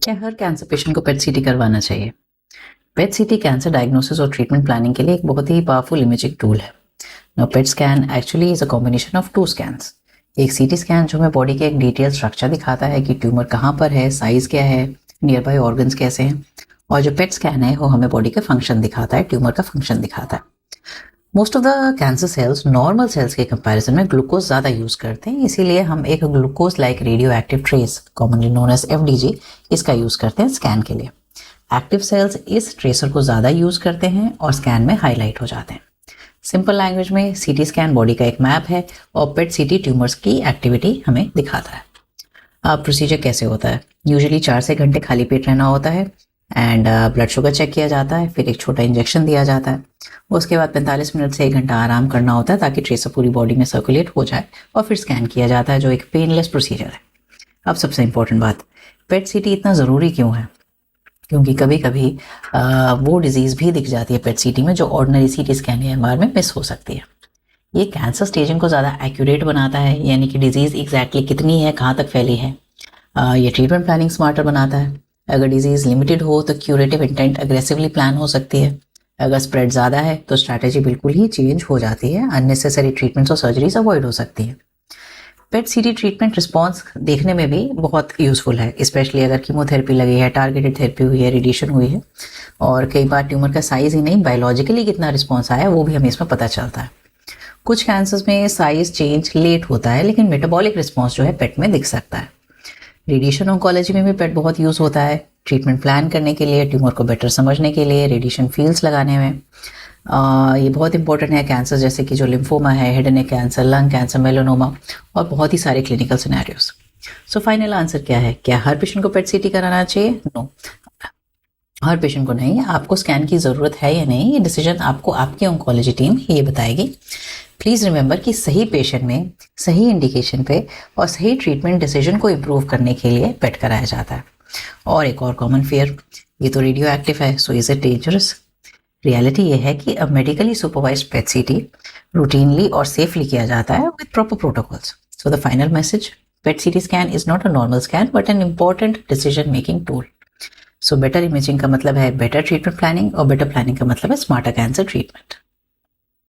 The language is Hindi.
क्या हर कैंसर पेशेंट को पेट सीटी करवाना चाहिए? पेट सीटी कैंसर डायग्नोसिस और ट्रीटमेंट प्लानिंग के लिए एक बहुत ही पावरफुल इमेजिंग टूल है। Now PET scan actually is a combination of two scans. एक सीटी स्कैन जो हमें बॉडी के एक डिटेल स्ट्रक्चर दिखाता है कि ट्यूमर कहाँ पर है, साइज क्या है, नियर बाय ऑर्गन्स कैसे हैं। और जो पेट स्कैन है वो हमें बॉडी का फंक्शन दिखाता है, ट्यूमर का फंक्शन दिखाता है। Most of the cancer cells normal cells के कंपैरिजन में ग्लूकोज ज़्यादा यूज़ करते हैं, इसीलिए हम एक glucose like radioactive trace commonly known as FDG इसका यूज़ करते हैं स्कैन के लिए। एक्टिव सेल्स इस ट्रेसर को ज़्यादा यूज़ करते हैं और स्कैन में हाईलाइट हो जाते हैं। सिंपल लैंग्वेज में सीटी स्कैन बॉडी का एक मैप है और पेट सीटी ट्यूमर्स की एक्टिविटी हमें दिखाता है। अब प्रोसीजर कैसे होता है? यूजुअली 4 से घंटे खाली पेट रहना होता है एंड ब्लड शुगर चेक किया जाता है, फिर एक छोटा इंजेक्शन दिया जाता है। उसके बाद 45 मिनट से 1 घंटा आराम करना होता है ताकि ट्रेसर पूरी बॉडी में सर्कुलेट हो जाए और फिर स्कैन किया जाता है, जो एक पेनलेस प्रोसीजर है। अब सबसे इंपॉर्टेंट बात, पेट सीटी इतना ज़रूरी क्यों है? क्योंकि कभी कभी वो डिजीज़ भी दिख जाती है पेट सीटी में जो ऑर्डिनरी सीटी स्कैन या MR में मिस हो सकती है। ये कैंसर स्टेजिंग को ज़्यादा एक्यूरेट बनाता है, यानी कि डिजीज़ एग्जैक्टली कितनी है, कहाँ तक फैली है। ये ट्रीटमेंट प्लानिंग स्मार्टर बनाता है। अगर डिजीज़ लिमिटेड हो तो क्यूरेटिव इंटेंट अग्रेसिवली प्लान हो सकती है। अगर स्प्रेड ज़्यादा है तो स्ट्रैटेजी बिल्कुल ही चेंज हो जाती है, अननेसेसरी ट्रीटमेंट्स और सर्जरीज अवॉइड हो सकती है। पेट सीटी ट्रीटमेंट रिस्पॉन्स देखने में भी बहुत यूज़फुल है, स्पेशली अगर कीमोथेरेपी लगी है, टारगेटेड थेरेपी हुई है, रेडिएशन हुई है। और कई बार ट्यूमर का साइज़ ही नहीं, बायोलॉजिकली कितना रिस्पॉन्स आया वो भी हमें इसमें पता चलता है। कुछ कैंसर्स में साइज चेंज लेट होता है, लेकिन मेटाबॉलिक रिस्पॉन्स जो है पेट में दिख सकता है। रेडिएशन ऑन्कोलॉजी में भी पेट बहुत यूज़ होता है, ट्रीटमेंट प्लान करने के लिए, ट्यूमर को बेटर समझने के लिए, रेडिएशन फील्ड्स लगाने में। ये बहुत इंपॉर्टेंट है कैंसर जैसे कि जो लिम्फोमा है, head and neck cancer, lung cancer, melanoma और बहुत ही सारे clinical scenarios. So final answer क्या है? क्या हर पेशेंट को पेट सीटी कराना चाहिए? नो, हर पेशेंट को नहीं। आपको स्कैन की ज़रूरत है या नहीं, ये डिसीजन आपको आपकी ऑन्कोलॉजी टीम ये बताएगी। प्लीज़ रिमेंबर कि सही पेशेंट में सही इंडिकेशन पे और सही ट्रीटमेंट डिसीजन को इम्प्रूव करने के लिए पेट कराया जाता है। और एक और कॉमन फेयर, ये तो रेडियो एक्टिव है, so is it dangerous? Reality ये है कि अब मेडिकली सुपरवाइज्ड पेट सीटी रूटीनली और सेफली किया जाता है with proper protocols. So the final message, pet CT scan is not a normal scan but an important decision making tool. So better imaging का मतलब है बेटर ट्रीटमेंट प्लानिंग और बेटर प्लानिंग का मतलब है स्मार्टर कैंसर ट्रीटमेंट।